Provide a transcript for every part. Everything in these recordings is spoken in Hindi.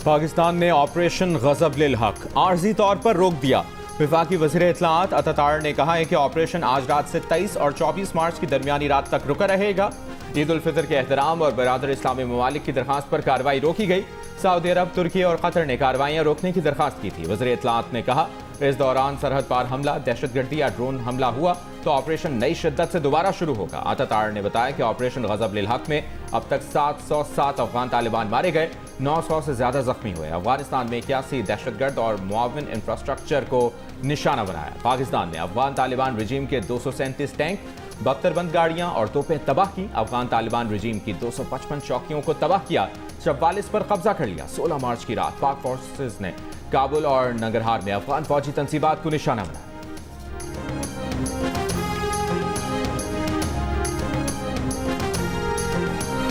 पाकिस्तान ने ऑपरेशन गजब लिल हक आर्जी तौर पर रोक दिया। वफाकी वज़ीर इत्तलाआत अतातार ने कहा है कि ऑपरेशन आज रात से 23 और 24 मार्च की दरमियानी रात तक रुका रहेगा। ईद उल फितर के एहतराम और बरादर इस्लामी ममालिक की दरखास्त पर कार्रवाई रोकी गई। सऊदी अरब, तुर्की और कतर ने कार्रवाइयाँ रोकने की दरखास्त की थी। वज़ीर इत्तलाआत ने कहा, इस दौरान सरहद पार हमला, दहशतगर्दी या ड्रोन हमला हुआ तो ऑपरेशन नई शिद्दत से दोबारा शुरू होगा। अतातार ने बताया कि ऑपरेशन गजब लिल हक में अब तक 707 अफगान तालिबान मारे गए, 900 से ज्यादा जख्मी हुए। अफगानिस्तान में 81 दहशतगर्द और मुआविन इंफ्रास्ट्रक्चर को निशाना बनाया। पाकिस्तान ने अफगान तालिबान रजीम के 237 टैंक, 72 बंद गाड़ियां और तोपें तबाह की। अफगान तालिबान रजीम की 255 चौकियों को तबाह किया, 44 पर कब्जा कर लिया। 16 मार्च की रात पाक फोर्सेज ने काबुल और नंगरहार में अफगान फौजी तंसीबात को निशाना बनाया।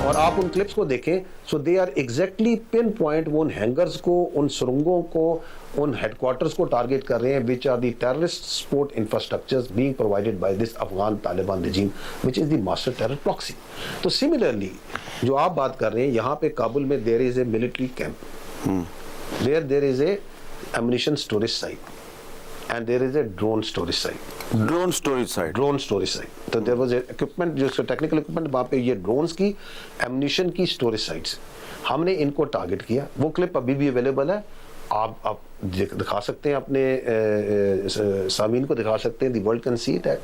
और आप उन क्लिप्स को देखें, so they are exactly pin point, वो उन हैंगर्स को, उन सुरंगों को, उन हेडक्वार्टर्स को टारगेट कर रहे हैं, which are the terrorist support infrastructures being provided by this Afghan Taliban regime which is the master terror proxy. तो सिमिलरली जो आप बात कर रहे हैं, यहाँ पे काबुल में there is a military camp, there is a ammunition storage site and there is a drone storage site. Drone storage site. तो देयर वाज इक्विपमेंट, जो टेक्निकल इक्विपमेंट, वहाँ पे ये ड्रोन्स की, एमुनिशन की स्टोरेज साइट्स, हमने इनको टारगेट किया। वो क्लिप अभी भी अवेलेबल है, आप दिखा सकते हैं, अपने सामीन को दिखा सकते हैं, the world can see it at.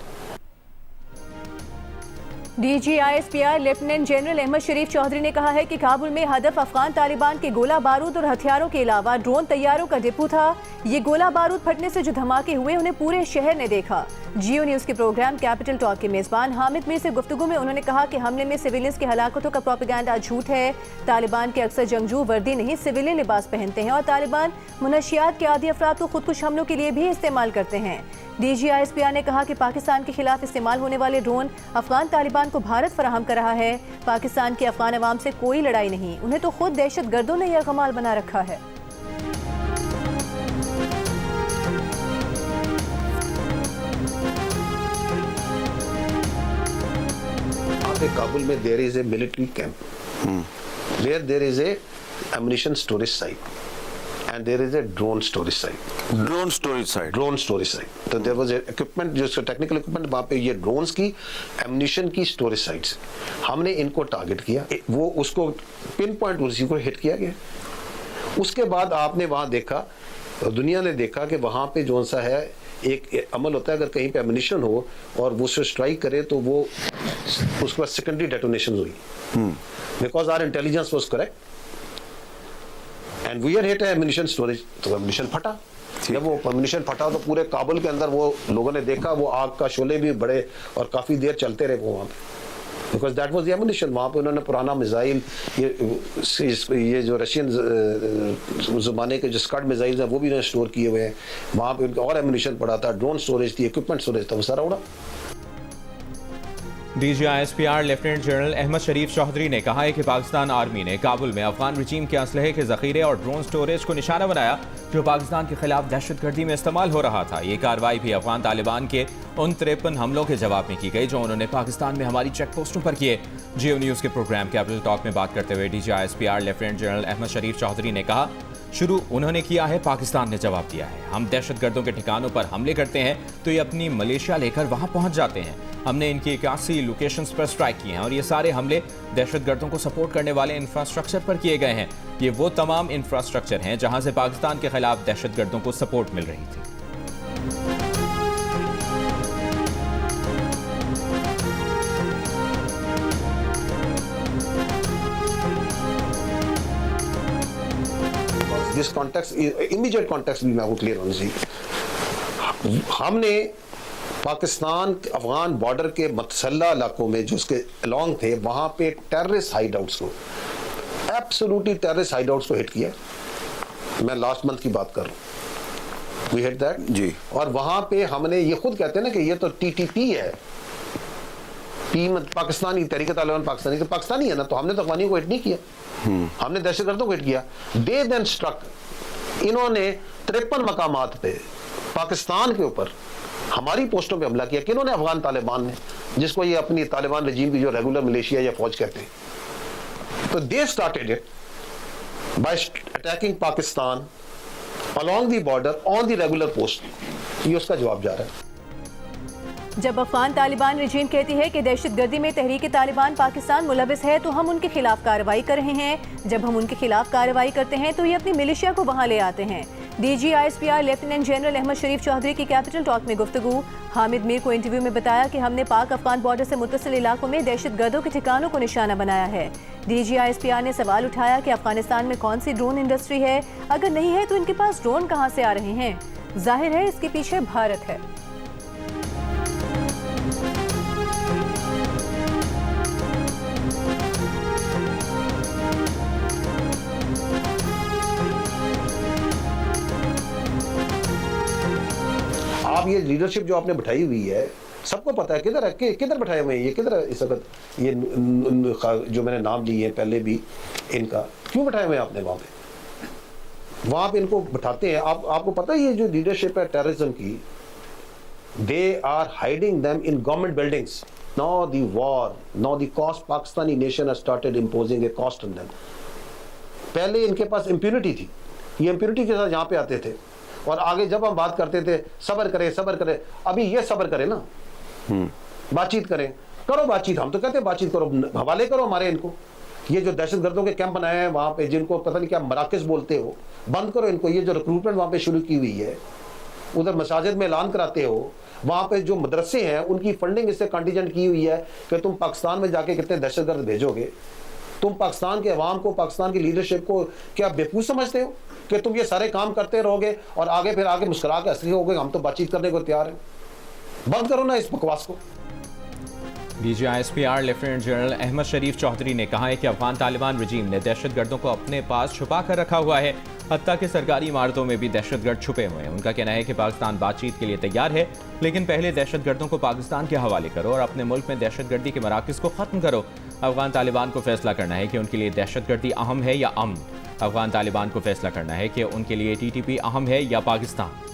DGISPR lieutenant general Ahmed Sharif Chaudhry ने कहा है कि काबुल में हदफ अफगान तालिबान के गोला बारूद और हथियारों के अलावा ड्रोन तैयारों का डिपो था। ये गोला बारूद फटने से जो धमाके हुए उन्हें पूरे शहर ने देखा। जियो न्यूज़ के प्रोग्राम कैपिटल टॉक के मेज़बान हामिद मीर से गुफ्तगू में उन्होंने कहा कि हमले में सिविलियंस की हलाकतों का प्रोपेगेंडा झूठ है। तालिबान के अक्सर जंगजू वर्दी नहीं, सिविलियन लिबास पहनते हैं और तालिबान मुनशियात के आदि अफराद को खुदकुश हमलों के लिए भी इस्तेमाल करते हैं। DGISPR ने कहा कि पाकिस्तान के खिलाफ इस्तेमाल होने वाले ड्रोन अफगान तालिबान को भारत फराहम कर रहा है। पाकिस्तान की अफगान अवाम से कोई लड़ाई नहीं, उन्हें तो खुद दहशत गर्दों ने यह कमाल बना रखा है। काबुल में there is a military camp, there is a ammunition storage site and there is a drone storage site. तो there was a equipment, जो टेक्निकल इक्विपमेंट, वहाँ पे ये ड्रोन्स की, एमुनिशन की स्टोरेज साइट्स, हमने इनको टारगेट किया। वो उसको पिन पॉइंट उसी को हिट किया गया। उसके बाद आपने वहाँ देखा, दुनिया ने देखा कि वहाँ पे जो सा है एक अमल होता है, अगर कहीं पे एमुनिशन हो और वो उसे स्ट्राइक करे तो वो उसके बाद सेकेंडरी डेटोनेशन हुई, because our intelligence was correct and we are hit ammunition storage. तो एमुनिशन फटा। जब वो एमुनिशन फटा तो पूरे काबुल के अंदर वो लोगों ने देखा, वो आग का शोले भी बड़े और काफी देर चलते रहे वो वहाँ पे, because that was the ammunition. वहाँ पे उन्होंने पुराना मिसाइल, ये जो रशियन ज़माने के जो स्कड मिसाइल हैं वो भी उन्होंने स्टोर किए हुए हैं वहाँ पे। उनका और एमुनिशन पड़ा था, ड्रोन स्टोरेज थी, इक्विपमेंट स्टोरेज था, वो सारा उड़ा। DGISPR lieutenant general Ahmed Sharif Chaudhry ने कहा है कि पाकिस्तान आर्मी ने काबुल में अफगान रजीम के असलहे के जखीरे और ड्रोन स्टोरेज को निशाना बनाया जो पाकिस्तान के खिलाफ दहशतगर्दी में इस्तेमाल हो रहा था। ये कार्रवाई भी अफगान तालिबान के उन 53 हमलों के जवाब में की गई जो उन्होंने पाकिस्तान में हमारी चेक पोस्टों पर किए। जियो न्यूज़ के प्रोग्राम कैपिटल टॉक में बात करते हुए DGISPR lieutenant general Ahmed Sharif Chaudhry ने कहा, शुरू उन्होंने किया है, पाकिस्तान ने जवाब दिया है। हम दहशतगर्दों के ठिकानों पर हमले करते हैं तो ये अपनी मलेशिया लेकर वहां पहुंच जाते हैं। हमने इनकी 81 लोकेशंस पर स्ट्राइक किए हैं और ये सारे हमले दहशतगर्दों को सपोर्ट करने वाले इंफ्रास्ट्रक्चर पर किए गए हैं। ये वो तमाम इंफ्रास्ट्रक्चर हैं जहां से पाकिस्तान के खिलाफ दहशतगर्दों को सपोर्ट मिल रही थी। दिस कॉन्टेक्स्ट, इमीडिएट कॉन्टेक्स्ट भी मैं आपको क्लियर होना चाहिए। हमने पाकिस्तान अफगान बॉर्डर के मतसल्ला इलाकों में जो उसके अलॉन्ग थे, वहां पे टेररिस्ट हाइडआउट्स को, एब्सोल्युटली टेररिस्ट हाइडआउट्स को हिट किया। मैं लास्ट मंथ की बात कर रहा हूँ, वी हिट दैट जी। और वहां पे हमने, ये खुद कहते हैं ना कि ये तो TTP है, पाकिस्तानी तहरीक तालिबान पाकिस्तानी, तो पाकिस्तानी है ना, तो हमने तो अफगानियों को हिट नहीं किया, हमने दहशतगर्दों को हिट किया। दे देन स्ट्रक, इन्होंने 53 मकामात पे पाकिस्तान के ऊपर हमारी पोस्टों पे हमला किया। किन्होंने? अफगान तालिबान ने, जिसको ये अपनी तालिबान रजीम की जो रेगुलर मलेशिया या फौज कहते हैं। तो they started it by attacking Pakistan along the border on the regular post, ये उसका जवाब जा रहा है। जब अफगान तालिबान रजीम कहती है कि दहशतगर्दी में तहरीक तालिबान पाकिस्तान मुलविस है तो हम उनके खिलाफ कार्रवाई कर रहे हैं। जब हम उनके खिलाफ कार्रवाई करते हैं तो ये अपनी मिलिशिया को वहां ले आते हैं। DGISPR lieutenant general Ahmed Sharif Chaudhary की कैपिटल टॉक में गुफ्तगू। हामिद मीर को इंटरव्यू में बताया कि हमने पाक अफगान बॉर्डर से मुत्तसिल इलाकों में दहशतगर्दों के ठिकानों को निशाना बनाया है। DGISPR ने सवाल उठाया कि अफगानिस्तान में कौन सी ड्रोन इंडस्ट्री है, अगर नहीं है तो इनके पास ड्रोन कहाँ से आ रहे हैं। जाहिर है इसके पीछे भारत है। आप ये लीडरशिप जो आपने बैठाई हुई है, सबको पता है किधर है, किधर बैठाए हुए हैं ये, किधर है इस वक्त ये जो मैंने नाम लिए हैं पहले भी, इनका क्यों बैठाए हुए हैं आपने वहाँ पे इनको बैठाते हैं। आपको पता है ये जो लीडरशिप है टेररिज्म की, they are hiding them in government buildings. Now the war, now the cost, Pakistani nation has started imposing a cost on them. पहले इनके पास इम्प्यूनिटी थी, ये इम्प्यूनिटी के साथ यहाँ पे आते थे और आगे जब हम बात करते थे सब्र करें, अभी ये सब्र करें ना, बातचीत करें, करो बातचीत। हम तो कहते हैं बातचीत करो, हवाले करो हमारे इनको। ये जो दहशतगर्दों के कैंप बनाए हैं वहां पे, जिनको पता नहीं क्या मराकज बोलते हो, बंद करो इनको। ये जो रिक्रूटमेंट वहां पे शुरू की हुई है, उधर मसाजिद में ऐलान कराते हो, वहां पे जो मदरसे हैं उनकी फंडिंग इससे कंटीजेंट की हुई है कि तुम पाकिस्तान में जाके कितने दहशतगर्द भेजोगे। तुम पाकिस्तान के अवाम को, पाकिस्तान की लीडरशिप को क्या बेवकूफ़ समझते हो कि तुम ये सारे काम करते रहोगे और आगे मुस्कुरा के हंसते होगे, हम तो बातचीत करने को तैयार हैं। बंद करो ना इस बकवास को। DGISPR lieutenant general Ahmed Sharif Chaudhry ने कहा है कि अफगान तालिबान रजीम ने दहशतगर्दों को अपने पास छुपा कर रखा हुआ है, हत्ता कि सरकारी इमारतों में भी दहशतगर्द छुपे हुए हैं। उनका कहना है कि पाकिस्तान बातचीत के लिए तैयार है, लेकिन पहले दहशतगर्दों को पाकिस्तान के हवाले करो और अपने मुल्क में दहशतगर्दी के मराकज़ को ख़त्म करो। अफगान तालिबान को फैसला करना है कि उनके लिए दहशतगर्दी अहम है या अमन। अफगान तालिबान को फैसला करना है कि उनके लिए TTP अहम है या पाकिस्तान।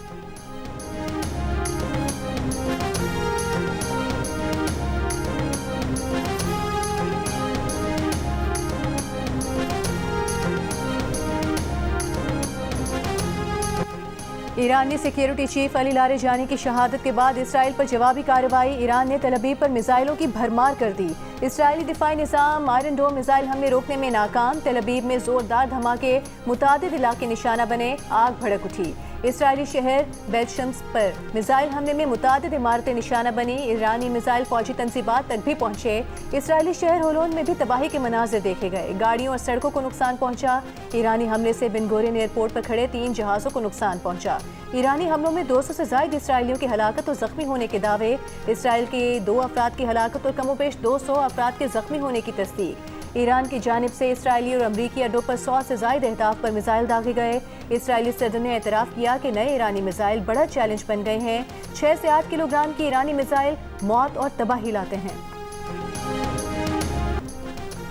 ईरानी सिक्योरिटी चीफ अली लारिजानी की शहादत के बाद इसराइल पर जवाबी कार्रवाई। ईरान ने तल अवीव पर मिसाइलों की भरमार कर दी। इसराइली दिफाई निज़ाम आयरन डोम मिसाइल हमले रोकने में नाकाम। तल अवीव में जोरदार धमाके, मुतादिद इलाके निशाना बने, आग भड़क उठी। इसराइली शहर बेलशम्स पर मिसाइल हमले में मुतादिद इमारतें निशाना बनी। ईरानी मिसाइल फौजी तंसीबात तक भी पहुंचे। इसराइली शहर होलोन में भी तबाही के मनाजिर देखे गए। गाड़ियों और सड़कों को नुकसान पहुंचा। ईरानी हमले से बिन गोरियन एयरपोर्ट पर खड़े 3 जहाज़ों को नुकसान पहुंचा। ईरानी हमलों में 200 से ज़ायद इसराइलियों की हलाकत और जख्मी होने के दावे। इसराइल के 2 अफराद की हलाकत और कमोबेश 200 अफराद के जख्मी होने की तस्दीक। ईरान की जानिब से इसराइली और अमरीकी अड्डों पर 100 से ज़ायद अहदाफ पर मिसाइल दागे गए। इसराइली सदर ने एतराफ़ किया कि नए ईरानी मिसाइल बड़ा चैलेंज बन गए हैं। 6 से 8 किलोग्राम की ईरानी मिसाइल मौत और तबाही लाते हैं।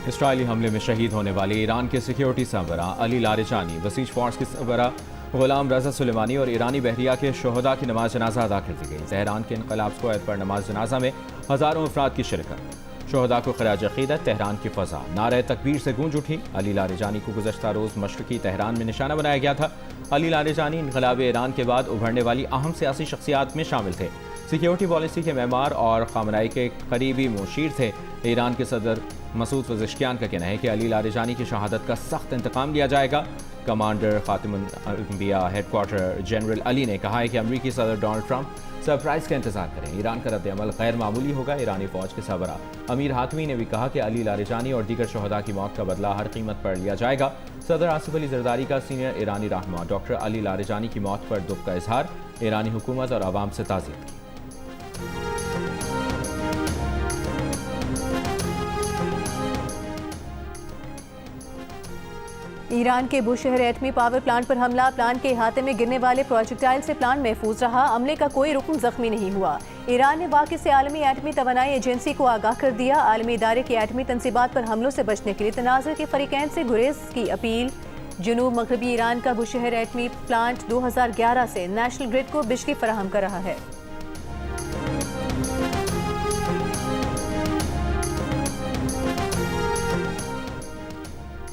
इसराइली हमले में शहीद होने वाले ईरान के सिक्योरिटी सरबरा अली लारिजानी, बसीज फोर्स के सरबरा गुलाम रजा सुलेमानी और ईरानी बहरिया के शोहदा की नमाज जनाजा अदा कर दी गई। तेहरान के इनकलाब स्क्वायर पर नमाज जनाजा में हज़ारों अफराद की शिरकत। शोहदा को खराज अक़ीदत तेहरान की फ़ज़ा नारे तकबीर से गूंज उठी। अली लारिजानी को गुज़श्ता रोज़ मशरक़ी तेहरान में निशाना बनाया गया था। अली लारिजानी इनकलाब ईरान के बाद उभरने वाली अहम सियासी शख्सियात में शामिल थे। सिक्योरिटी पॉलिसी के मेमार और ख़ामनाई के करीबी मुशीर थे। ईरान के सदर मसूद पज़ेश्कियान का कहना है कि अली लारिजानी की शहादत का सख्त इंतकाम लिया जाएगा। कमांडर ख़ातिमुल अंबिया हेडक्वार्टर जनरल अली ने कहा है कि अमरीकी सदर डोनाल्ड ट्रंप सरप्राइज़ का इंतजार करें। ईरान का रद्द-ए-अमल गैर मामूली होगा। ईरानी फ़ौज के सरबरा अमीर हातमी ने भी कहा कि अली लारिजानी और दीगर शहदा की मौत का बदला हर कीमत पर लिया जाएगा। सदर आसिफ अली जरदारी का सीनियर ईरानी रहनुमा डॉक्टर अली लारिजानी की मौत पर दुख का इजहार। ईरानी हुकूमत और आवाम से ताज़ियत की। ईरान के बुशहर एटमी पावर प्लांट पर हमला। प्लांट के अहाते में गिरने वाले प्रोजेक्टाइल से प्लांट महफूज रहा। अमले का कोई रुकन जख्मी नहीं हुआ। ईरान ने वाक़े से आलमी एटमी तवानाई एजेंसी को आगाह कर दिया। आलमी इदारे की एटमी तंसीबात पर हमलों से बचने के लिए तनाज़ुर के फरीकैन से गुरेज की अपील। जनूब मगरबी ईरान का बुशहर एटमी प्लांट 2011 से नेशनल ग्रिड को बिजली फराहम कर रहा है।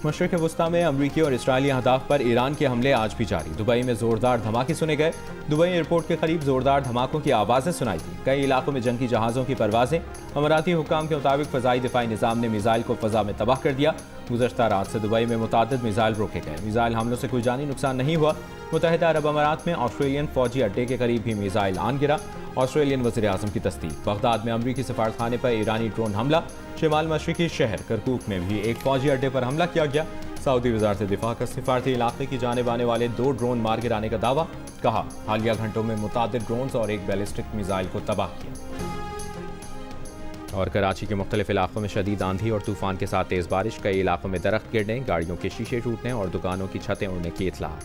मशरिक़ वस्ता में अमरीकी और इसराइली अहदाफ पर ईरान के हमले आज भी जारी। दुबई में जोरदार धमाके सुने गए। दुबई एयरपोर्ट के करीब जोरदार धमाकों की आवाज़ें सुनाई दी। कई इलाकों में जंगी जहाज़ों की परवाजें। अमराती हुक्काम के मुताबिक फ़ज़ाई दिफाई निज़ाम ने मिसाइल को फ़ज़ा में तबाह कर दिया। गुज़श्ता रात से दुबई में मुतादिद मिसाइल रोके गए। मिसाइल हमलों से कोई जानी नुकसान नहीं हुआ। मुत्तहिदा अरब अमारात में ऑस्ट्रेलियन फौजी अड्डे के करीब भी मिसाइल आन गिरा। ऑस्ट्रेलियन वज़ीर आज़म की तस्दीक। बगदाद में अमरीकी सफारतखाने पर ईरानी ड्रोन हमला। शिमाल मशरिकी शहर करकूक में भी एक फौजी अड्डे पर हमला किया गया। सऊदी वज़ारत दिफा का सिफारती इलाके की जानिब आने वाले 2 ड्रोन मार गिराने का दावा। कहा, हालिया घंटों में मुतादिद ड्रोन्स और एक बैलिस्टिक मिसाइल को तबाह किया। और कराची के मुख्तलिफ इलाकों में शदीद आंधी और तूफान के साथ तेज़ बारिश। कई इलाकों में दरख्त गिरने, गाड़ियों के शीशे टूटने और दुकानों की छतें उड़ने की इतलात।